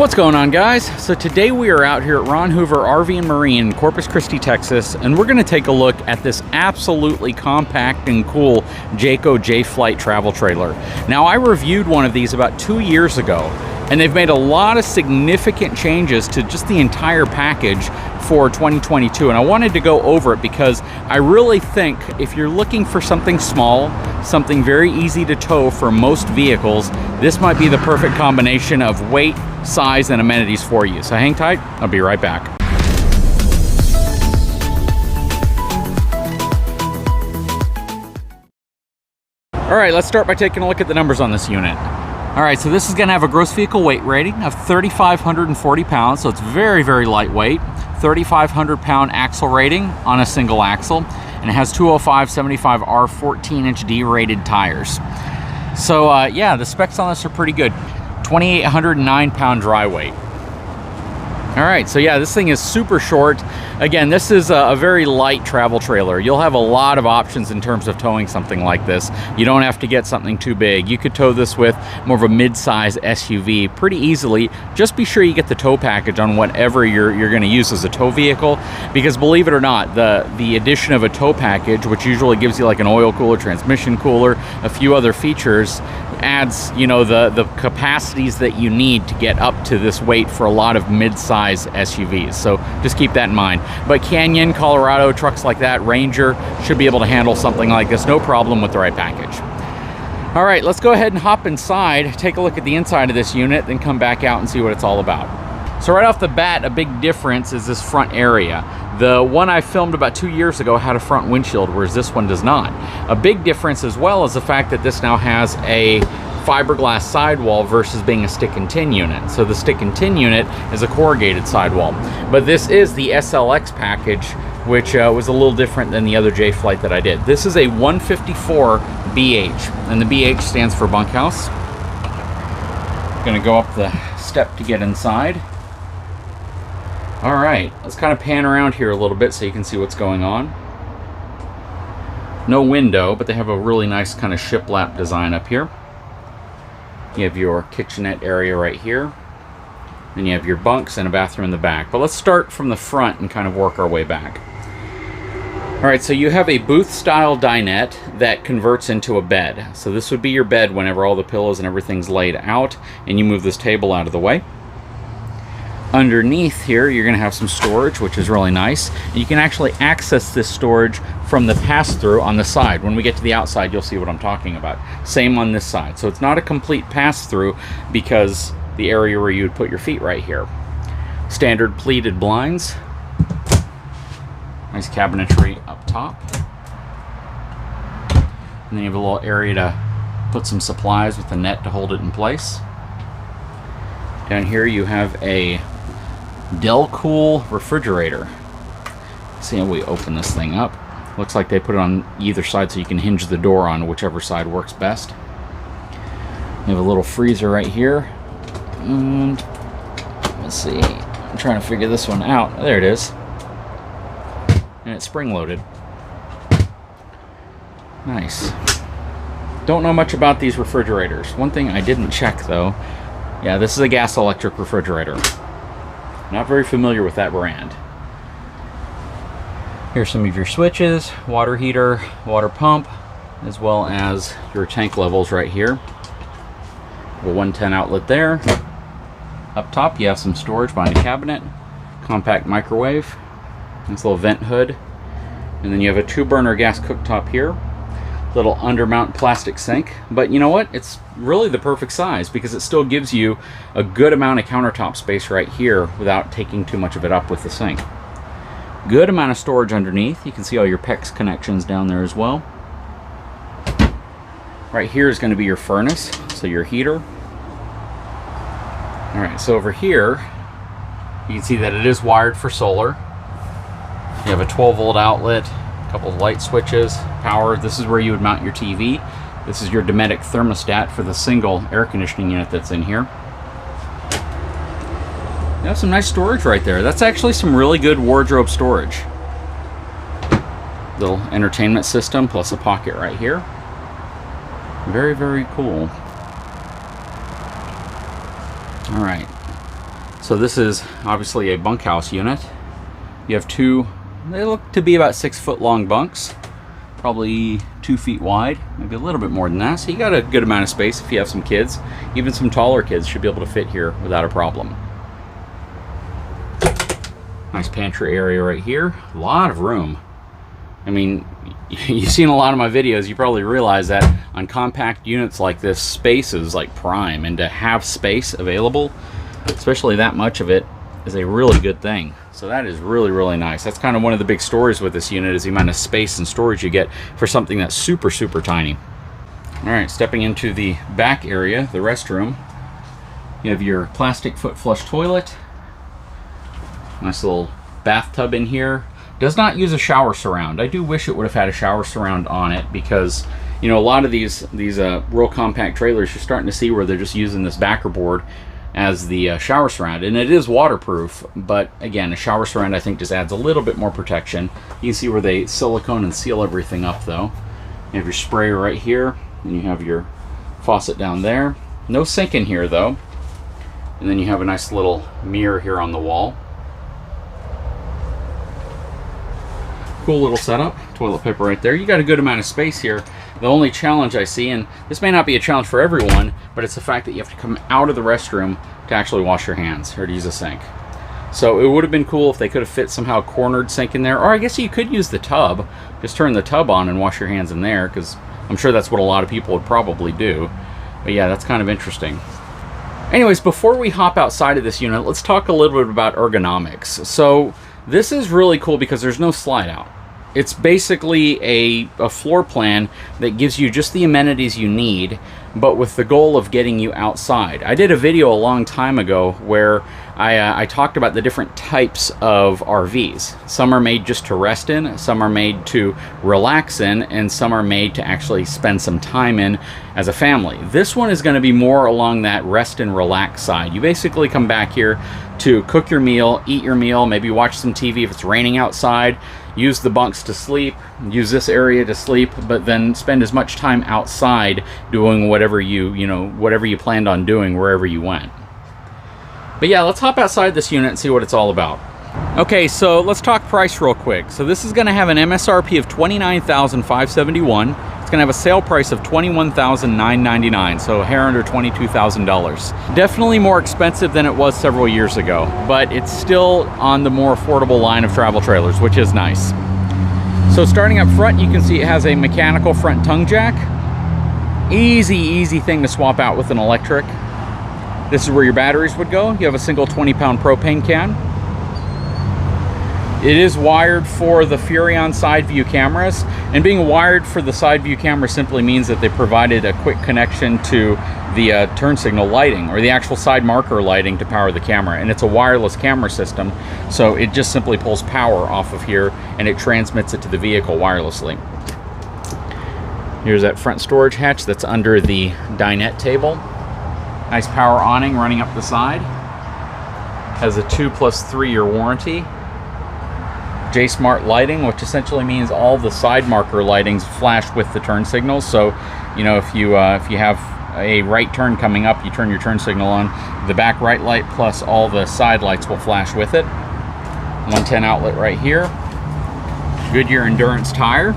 What's going on, guys? So today we are out here at Ron Hoover RV and Marine in Corpus Christi, Texas, and we're going to take a look at this absolutely compact and cool Jayco J-Flight travel trailer. Now, I reviewed one of these about 2 years ago, and they've made a lot of significant changes to just the entire package for 2022, and I wanted to go over it because I really think if you're looking for something small, something very easy to tow for most vehicles, this might be the perfect combination of weight, size, and amenities for you. So hang tight, I'll be right back. All right, let's start by taking a look at the numbers on this unit. All right, so this is gonna have a gross vehicle weight rating of 3,540 pounds, so it's very, very lightweight. 3,500 pound axle rating on a single axle, and it has 205/75R 14-inch D-rated tires. So yeah, the specs on this are pretty good. 2,809 pound dry weight. All right, so yeah, this thing is super short. Again, this is a very light travel trailer. You'll have a lot of options in terms of towing something like this. You don't have to get something too big. You could tow this with more of a mid-size SUV pretty easily. Just be sure you get the tow package on whatever you're gonna use as a tow vehicle, because believe it or not, the addition of a tow package, which usually gives you like an oil cooler, transmission cooler, a few other features, adds, you know, the capacities that you need to get up to this weight for a lot of mid-size SUVs. So just keep that in mind. But Canyon, Colorado, trucks like that, Ranger, should be able to handle something like this, no problem with the right package. All right, let's go ahead and hop inside, take a look at the inside of this unit, then come back out and see what it's all about. So right off the bat, a big difference is this front area. The one I filmed about 2 years ago had a front windshield, whereas this one does not. A big difference as well is the fact that this now has a fiberglass sidewall versus being a stick and tin unit. So the stick and tin unit is a corrugated sidewall. But this is the SLX package, which was a little different than the other J-Flight that I did. This is a 154 BH, and the BH stands for bunkhouse. Gonna go up the step to get inside. All right, let's kind of pan around here a little bit so you can see what's going on. No window, but they have a really nice kind of shiplap design up here. You have your kitchenette area right here. Then you have your bunks and a bathroom in the back. But let's start from the front and kind of work our way back. All right, so you have a booth-style dinette that converts into a bed. So this would be your bed whenever all the pillows and everything's laid out, and you move this table out of the way. Underneath here, you're gonna have some storage, which is really nice. And you can actually access this storage from the pass-through on the side. When we get to the outside, you'll see what I'm talking about. Same on this side. So it's not a complete pass-through because the area where you would put your feet right here. Standard pleated blinds. Nice cabinetry up top. And then you have a little area to put some supplies with a net to hold it in place. Down here you have a Delcool refrigerator. See how we open this thing up. Looks like they put it on either side so you can hinge the door on whichever side works best. You have a little freezer right here. And let's see, I'm trying to figure this one out. There it is. And it's spring loaded. Nice. Don't know much about these refrigerators. One thing I didn't check though, yeah, this is a gas electric refrigerator. Not very familiar with that brand. Here's some of your switches, water heater, water pump, as well as your tank levels right here. A 110 outlet there. Up top you have some storage behind a cabinet, compact microwave, this little vent hood, and then you have a 2-burner gas cooktop here. Little undermount plastic sink, but you know what? It's really the perfect size because it still gives you a good amount of countertop space right here without taking too much of it up with the sink. Good amount of storage underneath. You can see all your PEX connections down there as well. Right here is going to be your furnace, so your heater. All right, so over here, you can see that it is wired for solar. You have a 12-volt outlet, couple of light switches, power. This is where you would mount your TV. This is your Dometic thermostat for the single air conditioning unit that's in here. You have some nice storage right there. That's actually some really good wardrobe storage. Little entertainment system plus a pocket right here. Very, very cool. All right. So this is obviously a bunkhouse unit. You have two, they look to be about 6 foot long bunks, probably 2 feet wide, maybe a little bit more than that. So you got a good amount of space if you have some kids. Even some taller kids should be able to fit here without a problem. Nice pantry area right here, a lot of room. I mean, you've seen a lot of my videos, you probably realize that on compact units like this, space is like prime, and to have space available, especially that much of it, is a really good thing. So that is really, really nice. That's kind of one of the big stories with this unit, is the amount of space and storage you get for something that's super, super tiny. All right, stepping into the back area, the restroom, you have your plastic foot flush toilet. Nice little bathtub in here. Does not use a shower surround. I do wish it would have had a shower surround on it, because you know, a lot of these real compact trailers, you're starting to see where they're just using this backer board as the shower surround, and it is waterproof, but again, a shower surround I think just adds a little bit more protection. You can see where they silicone and seal everything up though. You have your sprayer right here, and you have your faucet down there. No sink in here though. And then you have a nice little mirror here on the wall. Cool little setup. Toilet paper right there. You got a good amount of space here. The only challenge I see, and this may not be a challenge for everyone, but it's the fact that you have to come out of the restroom to actually wash your hands or to use a sink. So it would have been cool if they could have fit somehow a cornered sink in there, or I guess you could use the tub. Just turn the tub on and wash your hands in there, because I'm sure that's what a lot of people would probably do. But yeah, that's kind of interesting. Anyways, before we hop outside of this unit, let's talk a little bit about ergonomics. So this is really cool because there's no slide out. It's basically a floor plan that gives you just the amenities you need, but with the goal of getting you outside. I did a video a long time ago where I talked about the different types of RVs. Some are made just to rest in, some are made to relax in, and some are made to actually spend some time in as a family. This one is going to be more along that rest and relax side. You basically come back here to cook your meal, eat your meal, maybe watch some TV if it's raining outside, use the bunks to sleep, use this area to sleep, but then spend as much time outside doing whatever whatever you planned on doing wherever you went. But yeah, let's hop outside this unit and see what it's all about. Okay, so let's talk price real quick. So this is going to have an MSRP of $29,571. It's going to have a sale price of $21,999, so a hair under $22,000. Definitely more expensive than it was several years ago, but it's still on the more affordable line of travel trailers, which is nice. So starting up front, you can see it has a mechanical front tongue jack. Easy thing to swap out with an electric. This is where your batteries would go. You have a single 20-pound propane can. It is wired for the Furrion side view cameras, and being wired for the side view camera simply means that they provided a quick connection to the turn signal lighting, or the actual side marker lighting, to power the camera. And it's a wireless camera system, so it just simply pulls power off of here and it transmits it to the vehicle wirelessly. Here's that front storage hatch that's under the dinette table. Nice power awning running up the side. Has a 2+3 year warranty. J-Smart lighting, which essentially means all the side marker lightings flash with the turn signals. So, you know, if you have a right turn coming up, you turn your turn signal on, the back right light plus all the side lights will flash with it. 110 outlet right here. Goodyear Endurance tire.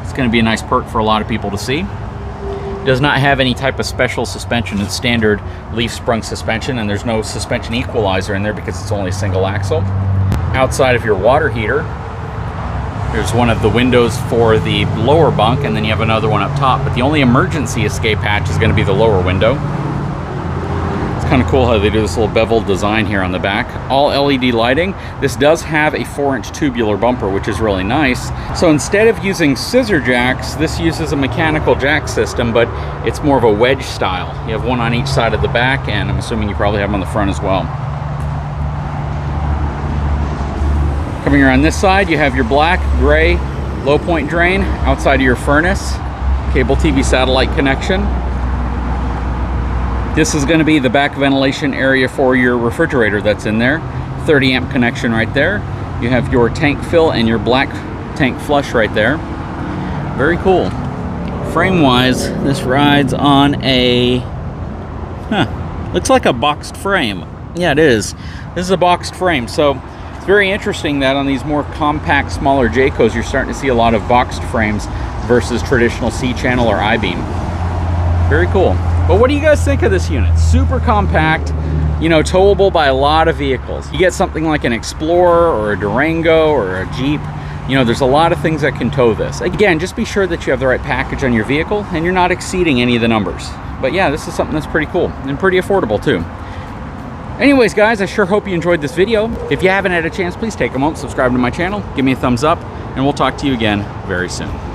It's going to be a nice perk for a lot of people to see. Does not have any type of special suspension. It's standard leaf sprung suspension, and there's no suspension equalizer in there because it's only a single axle. Outside of your water heater, there's one of the windows for the lower bunk, and then you have another one up top, but the only emergency escape hatch is going to be the lower window. It's kind of cool how they do this little beveled design here on the back. All LED lighting. This does have a 4-inch tubular bumper, which is really nice. So instead of using scissor jacks, this uses a mechanical jack system, but it's more of a wedge style. You have one on each side of the back, and I'm assuming you probably have them on the front as well. Coming around this side, you have your black, gray, low point drain outside of your furnace, cable TV satellite connection. This is going to be the back ventilation area for your refrigerator that's in there. 30 amp connection right there. You have your tank fill and your black tank flush right there. Very cool. Frame wise, this rides on a, looks like a boxed frame. Yeah, it is. This is a boxed frame, so it's very interesting that on these more compact, smaller Jaycos, you're starting to see a lot of boxed frames versus traditional C-channel or I-beam. Very cool. But what do you guys think of this unit? Super compact, you know, towable by a lot of vehicles. You get something like an Explorer or a Durango or a Jeep. You know, there's a lot of things that can tow this. Again, just be sure that you have the right package on your vehicle and you're not exceeding any of the numbers. But yeah, this is something that's pretty cool and pretty affordable too. Anyways, guys, I sure hope you enjoyed this video. If you haven't had a chance, please take a moment, subscribe to my channel, give me a thumbs up, and we'll talk to you again very soon.